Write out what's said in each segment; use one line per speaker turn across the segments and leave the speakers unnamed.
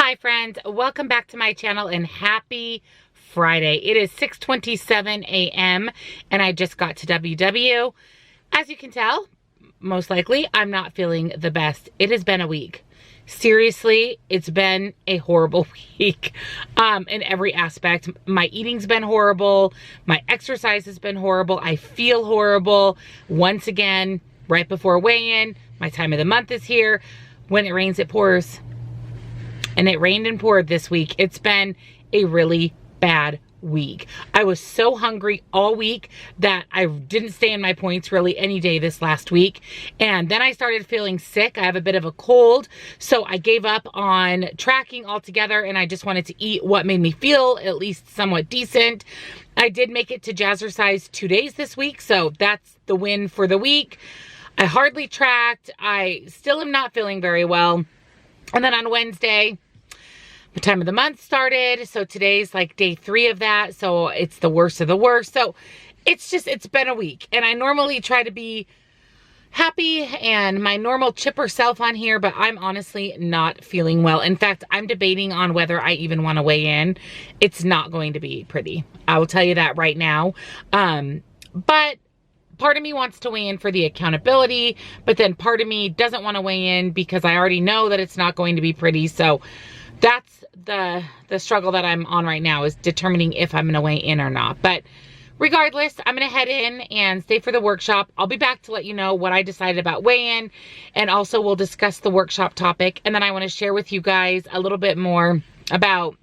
Hi friends, welcome back to my channel and happy Friday. It is 6:27 a.m. and I just got to WW. As you can tell, most likely I'm not feeling the best. It has been a week. Seriously, it's been a horrible week in every aspect. My eating's been horrible. My exercise has been horrible. I feel horrible. Once again, right before weigh-in, my time of the month is here. When it rains, it pours. And it rained and poured this week. It's been a really bad week. I was so hungry all week that I didn't stay in my points really any day this last week. And then I started feeling sick. I have a bit of a cold. So I gave up on tracking altogether and I just wanted to eat what made me feel at least somewhat decent. I did make it to Jazzercise 2 days this week. So that's the win for the week. I hardly tracked. I still am not feeling very well. And then on Wednesday, the time of the month started. So today's like day 3 of that. So it's the worst of the worst. So it's been a week. And I normally try to be happy and my normal chipper self on here, but I'm honestly not feeling well. In fact, I'm debating on whether I even want to weigh in. It's not going to be pretty. I will tell you that right now. But part of me wants to weigh in for the accountability, but then part of me doesn't want to weigh in because I already know that it's not going to be pretty. So that's the struggle that I'm on right now, is determining if I'm going to weigh in or not. But regardless, I'm going to head in and stay for the workshop. I'll be back to let you know what I decided about weigh-in, and also we'll discuss the workshop topic. And then I want to share with you guys a little bit more about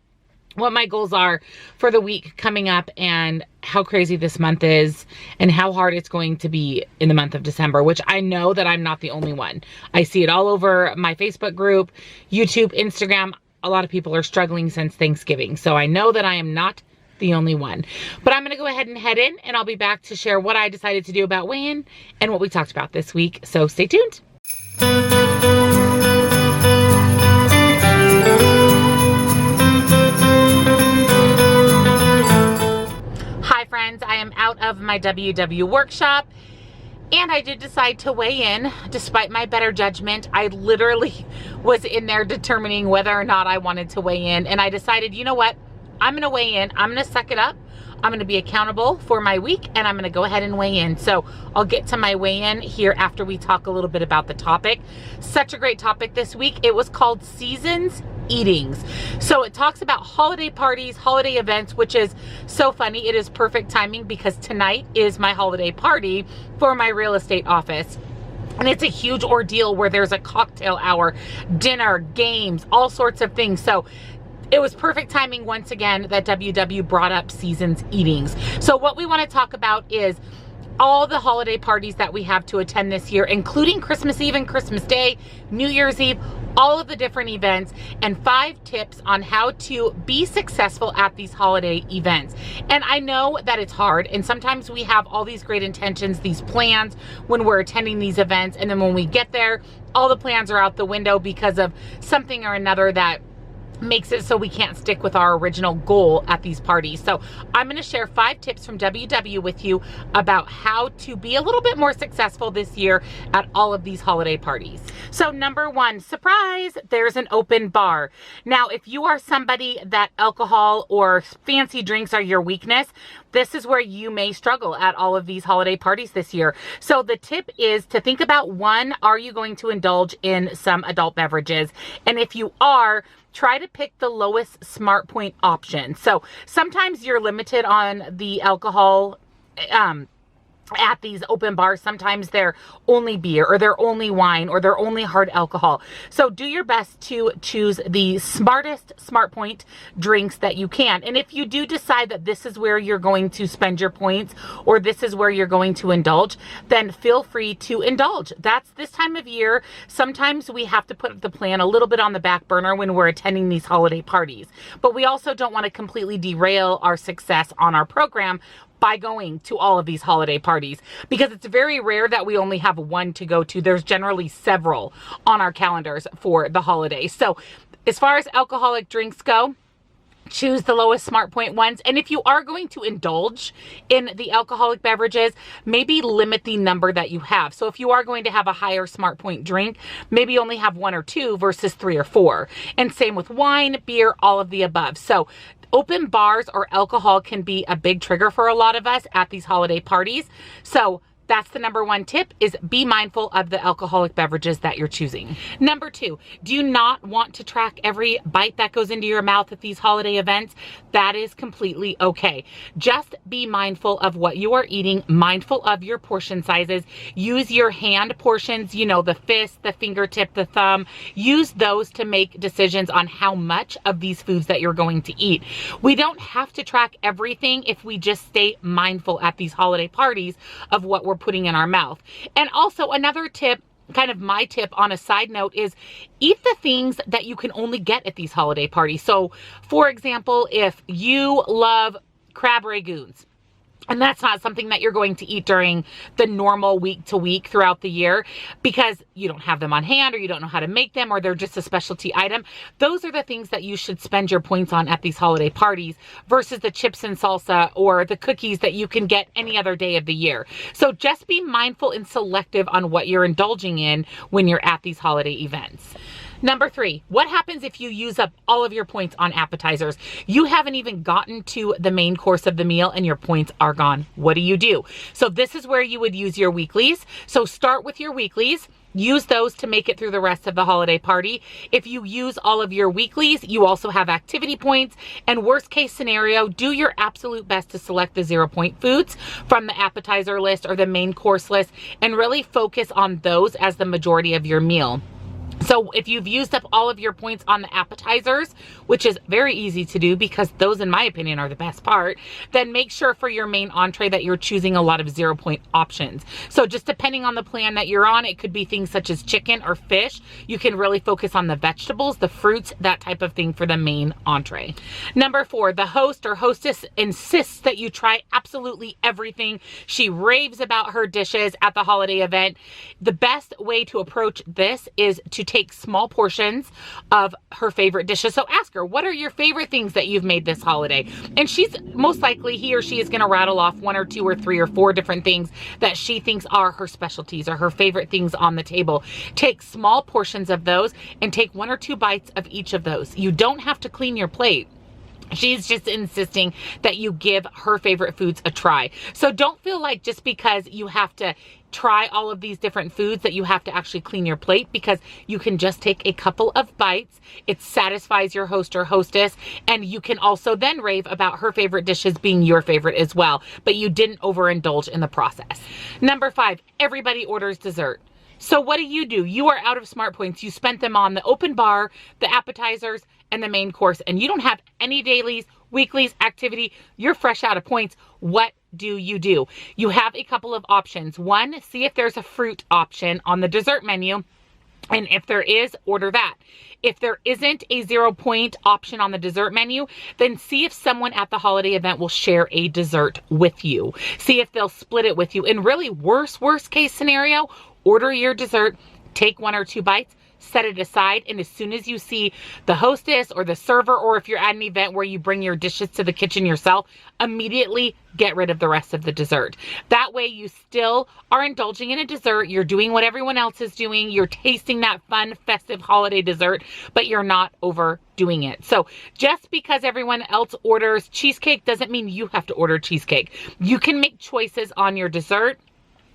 what my goals are for the week coming up and how crazy this month is and how hard it's going to be in the month of December, which I know that I'm not the only one. I see it all over my Facebook group, YouTube, Instagram. A lot of people are struggling since Thanksgiving. So I know that I am not the only one. But I'm going to go ahead and head in and I'll be back to share what I decided to do about weigh-in and what we talked about this week. So stay tuned. Hi friends, I am out of my WW workshop. And I did decide to weigh in despite my better judgment. I literally was in there determining whether or not I wanted to weigh in. And I decided, you know what? I'm going to weigh in. I'm going to suck it up. I'm going to be accountable for my week and I'm going to go ahead and weigh in. So I'll get to my weigh-in here after we talk a little bit about the topic. Such a great topic this week. It was called Seasons Eatings. So it talks about holiday parties, holiday events, which is so funny. It is perfect timing because tonight is my holiday party for my real estate office. And it's a huge ordeal where there's a cocktail hour, dinner, games, all sorts of things. So it was perfect timing once again that WW brought up Seasons Eatings. So what we want to talk about is all the holiday parties that we have to attend this year, including Christmas Eve and Christmas Day, New Year's Eve, all of the different events, and 5 tips on how to be successful at these holiday events. And I know that it's hard, and sometimes we have all these great intentions, these plans when we're attending these events, and then when we get there, all the plans are out the window because of something or another that makes it so we can't stick with our original goal at these parties. So I'm going to share 5 tips from WW with you about how to be a little bit more successful this year at all of these holiday parties. So number 1, surprise, there's an open bar. Now, if you are somebody that alcohol or fancy drinks are your weakness, this is where you may struggle at all of these holiday parties this year. So the tip is to think about, 1, are you going to indulge in some adult beverages? And if you are, try to pick the lowest smart point option. So sometimes you're limited on the alcohol at these open bars. Sometimes they're only beer or they're only wine or they're only hard alcohol. So do your best to choose the smartest smart point drinks that you can. And if you do decide that this is where you're going to spend your points or this is where you're going to indulge, then feel free to indulge. That's this time of year. Sometimes we have to put the plan a little bit on the back burner when we're attending these holiday parties. But we also don't want to completely derail our success on our program by going to all of these holiday parties, because it's very rare that we only have one to go to. There's generally several on our calendars for the holidays. So as far as alcoholic drinks go, choose the lowest Smart Point ones. And if you are going to indulge in the alcoholic beverages, maybe limit the number that you have. So if you are going to have a higher Smart Point drink, maybe only have 1 or 2 versus 3 or 4. And same with wine, beer, all of the above. So open bars or alcohol can be a big trigger for a lot of us at these holiday parties. So that's the number 1 tip, is be mindful of the alcoholic beverages that you're choosing. Number 2, do you not want to track every bite that goes into your mouth at these holiday events? That is completely okay. Just be mindful of what you are eating, mindful of your portion sizes. Use your hand portions, you know, the fist, the fingertip, the thumb. Use those to make decisions on how much of these foods that you're going to eat. We don't have to track everything if we just stay mindful at these holiday parties of what we're putting in our mouth. And also another tip, kind of my tip on a side note, is eat the things that you can only get at these holiday parties. So for example, if you love crab ragoons, and that's not something that you're going to eat during the normal week to week throughout the year because you don't have them on hand or you don't know how to make them or they're just a specialty item. Those are the things that you should spend your points on at these holiday parties versus the chips and salsa or the cookies that you can get any other day of the year. So just be mindful and selective on what you're indulging in when you're at these holiday events. Number 3, what happens if you use up all of your points on appetizers? You haven't even gotten to the main course of the meal and your points are gone. What do? So this is where you would use your weeklies. So start with your weeklies. Use those to make it through the rest of the holiday party. If you use all of your weeklies, you also have activity points. And worst case scenario, do your absolute best to select the 0-point foods from the appetizer list or the main course list and really focus on those as the majority of your meal. So if you've used up all of your points on the appetizers, which is very easy to do because those in my opinion are the best part, then make sure for your main entree that you're choosing a lot of 0-point options. So just depending on the plan that you're on, it could be things such as chicken or fish. You can really focus on the vegetables, the fruits, that type of thing for the main entree. Number 4, the host or hostess insists that you try absolutely everything. She raves about her dishes at the holiday event. The best way to approach this is to take small portions of her favorite dishes. So ask her, what are your favorite things that you've made this holiday? And she's most likely, he or she is going to rattle off 1 or 2 or 3 or 4 different things that she thinks are her specialties or her favorite things on the table. Take small portions of those and take 1 or 2 bites of each of those. You don't have to clean your plate. She's just insisting that you give her favorite foods a try. So don't feel like just because you have to try all of these different foods that you have to actually clean your plate, because you can just take a couple of bites. It satisfies your host or hostess, and you can also then rave about her favorite dishes being your favorite as well, but you didn't overindulge in the process. Number 5, everybody orders dessert. So what do? You are out of Smart Points. You spent them on the open bar, the appetizers, and the main course, and you don't have any dailies, weeklies, activity. You're fresh out of points. What do? You have a couple of options. 1, see if there's a fruit option on the dessert menu, and if there is, order that. If there isn't a 0-point option on the dessert menu, then see if someone at the holiday event will share a dessert with you. See if they'll split it with you. And really, worst case scenario, order your dessert, take 1 or 2 bites, set it aside, and as soon as you see the hostess or the server, or if you're at an event where you bring your dishes to the kitchen yourself, immediately get rid of the rest of the dessert. That way you still are indulging in a dessert, you're doing what everyone else is doing, you're tasting that fun, festive holiday dessert, but you're not overdoing it. So just because everyone else orders cheesecake doesn't mean you have to order cheesecake. You can make choices on your dessert,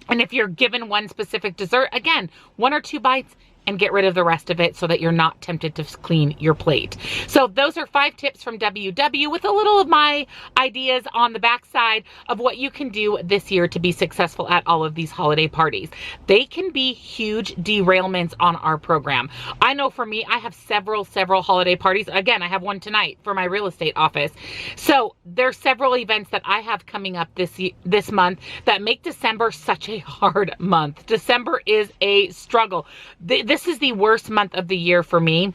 and if you're given one specific dessert, again, 1 or 2 bites, and get rid of the rest of it so that you're not tempted to clean your plate. So those are 5 tips from WW with a little of my ideas on the backside of what you can do this year to be successful at all of these holiday parties. They can be huge derailments on our program. I know for me, I have several holiday parties. Again, I have one tonight for my real estate office. So there's several events that I have coming up this month that make December such a hard month. December is a struggle. This is the worst month of the year for me,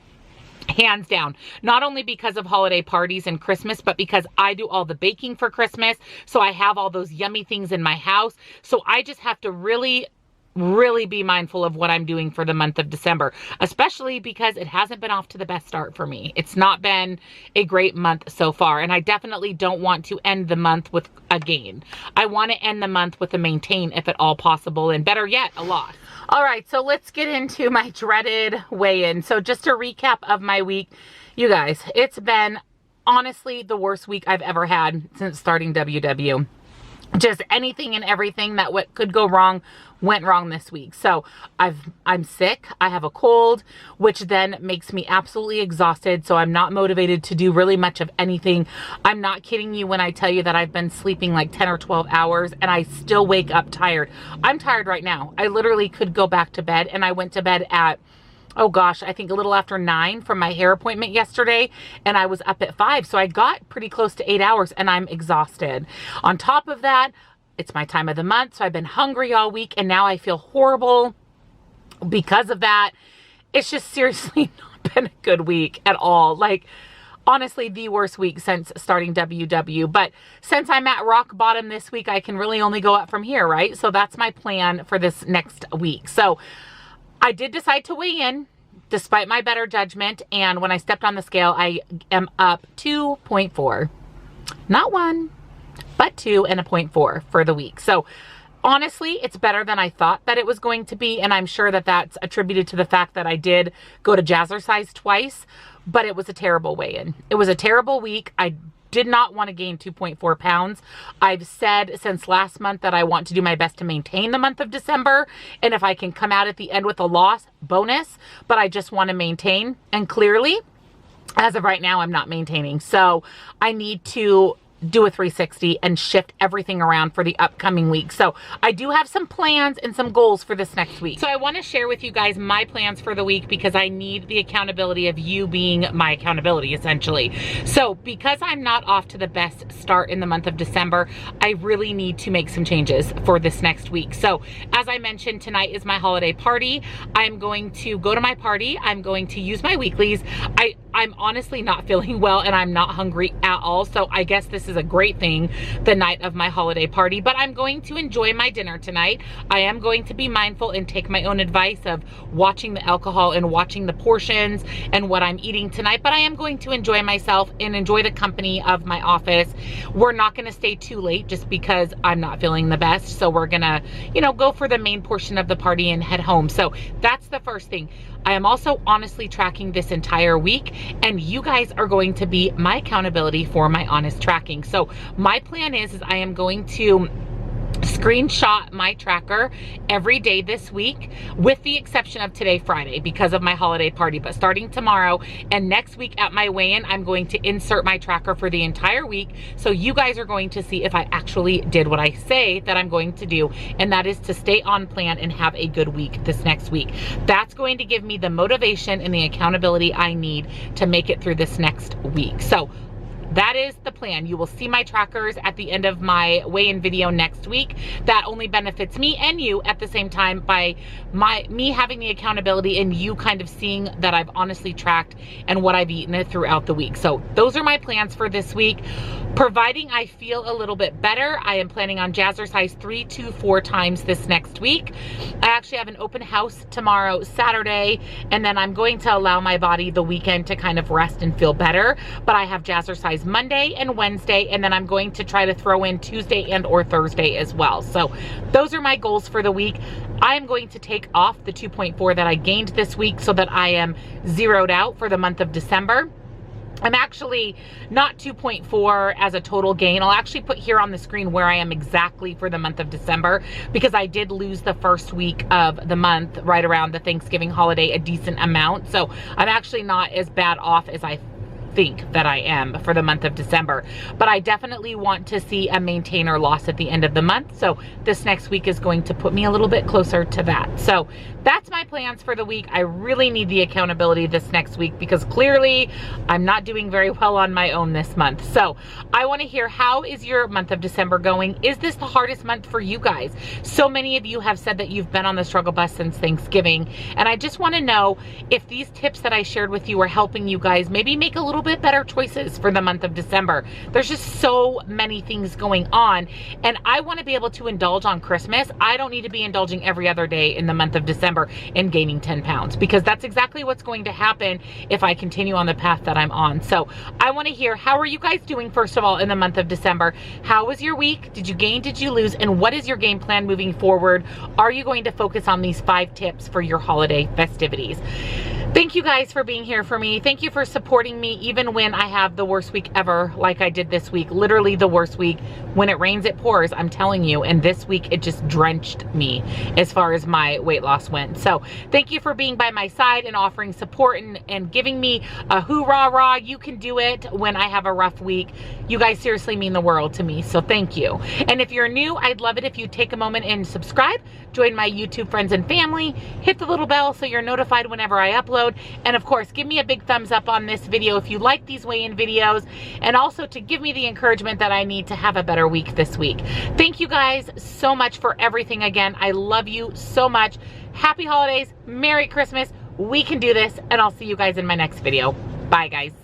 hands down. Not only because of holiday parties and Christmas, but because I do all the baking for Christmas. So I have all those yummy things in my house. So I just have to really really be mindful of what I'm doing for the month of December, especially because it hasn't been off to the best start for me. It's not been a great month so far, and I definitely don't want to end the month with a gain. I want to end the month with a maintain if at all possible, and better yet, a loss. All right, so let's get into my dreaded weigh-in. So just a recap of my week, you guys, it's been honestly the worst week I've ever had since starting WW. Just anything and everything that what could go wrong went wrong this week. So I'm sick. I have a cold, which then makes me absolutely exhausted. So I'm not motivated to do really much of anything. I'm not kidding you when I tell you that I've been sleeping like 10 or 12 hours and I still wake up tired. I'm tired right now. I literally could go back to bed, and I went to bed at, oh gosh, I think a little after 9 from my hair appointment yesterday, and I was up at 5. So I got pretty close to 8 hours and I'm exhausted. On top of that, it's my time of the month. So I've been hungry all week, and now I feel horrible because of that. It's just seriously not been a good week at all. Like, honestly, the worst week since starting WW. But since I'm at rock bottom this week, I can really only go up from here, right? So that's my plan for this next week. So I did decide to weigh in despite my better judgment, and when I stepped on the scale, I am up 2.4. Not 1, but 2 and a 0.4 for the week. So honestly, it's better than I thought that it was going to be, and I'm sure that that's attributed to the fact that I did go to Jazzercise twice, but it was a terrible weigh-in. It was a terrible week. I did not want to gain 2.4 pounds. I've said since last month that I want to do my best to maintain the month of December. And if I can come out at the end with a loss, bonus, but I just want to maintain. And clearly, as of right now, I'm not maintaining. So I need to do a 360 and shift everything around for the upcoming week. So I do have some plans and some goals for this next week. So I want to share with you guys my plans for the week because I need the accountability of you being my accountability, essentially. So because I'm not off to the best start in the month of December, I really need to make some changes for this next week. So as I mentioned, tonight is my holiday party. I'm going to go to my party. I'm going to use my weeklies. I'm honestly not feeling well, and I'm not hungry at all. So I guess this is a great thing the night of my holiday party, but I'm going to enjoy my dinner tonight. I am going to be mindful and take my own advice of watching the alcohol and watching the portions and what I'm eating tonight, but I am going to enjoy myself and enjoy the company of my office. We're not going to stay too late just because I'm not feeling the best. So we're going to, go for the main portion of the party and head home. So that's the first thing. I am also honestly tracking this entire week, and you guys are going to be my accountability for my honest tracking. So my plan is I am going to screenshot my tracker every day this week, with the exception of today, Friday, because of my holiday party. But starting tomorrow and next week at my weigh-in, I'm going to insert my tracker for the entire week. So you guys are going to see if I actually did what I say that I'm going to do, and that is to stay on plan and have a good week this next week. That's going to give me the motivation and the accountability I need to make it through this next week. So that is the plan. You will see my trackers at the end of my weigh-in video next week. That only benefits me and you at the same time by me having the accountability and you kind of seeing that I've honestly tracked and what I've eaten throughout the week. So those are my plans for this week. Providing I feel a little bit better, I am planning on Jazzercise 3 to 4 times this next week. I actually have an open house tomorrow, Saturday, and then I'm going to allow my body the weekend to kind of rest and feel better. But I have Jazzercise Monday and Wednesday, and then I'm going to try to throw in Tuesday and or Thursday as well. So those are my goals for the week. I am going to take off the 2.4 that I gained this week so that I am zeroed out for the month of December. I'm actually not 2.4 as a total gain. I'll actually put here on the screen where I am exactly for the month of December, because I did lose the first week of the month right around the Thanksgiving holiday a decent amount. So I'm actually not as bad off as I think that I am for the month of December, but I definitely want to see a maintain or loss at the end of the month. So this next week is going to put me a little bit closer to that. So that's my plans for the week. I really need the accountability this next week because clearly I'm not doing very well on my own this month. So I want to hear, how is your month of December going? Is this the hardest month for you guys? So many of you have said that you've been on the struggle bus since Thanksgiving, and I just want to know if these tips that I shared with you are helping you guys maybe make a little little bit better choices for the month of December. There's just so many things going on, and I want to be able to indulge on Christmas. I don't need to be indulging every other day in the month of December and gaining 10 pounds, because that's exactly what's going to happen if I continue on the path that I'm on. So I want to hear, how are you guys doing, first of all, in the month of December? How was your week? Did you gain? Did you lose? And what is your game plan moving forward? Are you going to focus on these 5 tips for your holiday festivities? Thank you guys for being here for me. Thank you for supporting me even when I have the worst week ever, like I did this week. Literally the worst week. When it rains, it pours, I'm telling you. And this week, it just drenched me as far as my weight loss went. So thank you for being by my side and offering support and giving me a hoorah, you can do it when I have a rough week. You guys seriously mean the world to me, so thank you. And if you're new, I'd love it if you take a moment and subscribe, join my YouTube friends and family, hit the little bell so you're notified whenever I upload. And of course, give me a big thumbs up on this video if you like these weigh-in videos, and also to give me the encouragement that I need to have a better week this week. Thank you guys so much for everything again. I love you so much. Happy holidays, Merry Christmas. We can do this, and I'll see you guys in my next video. Bye, guys.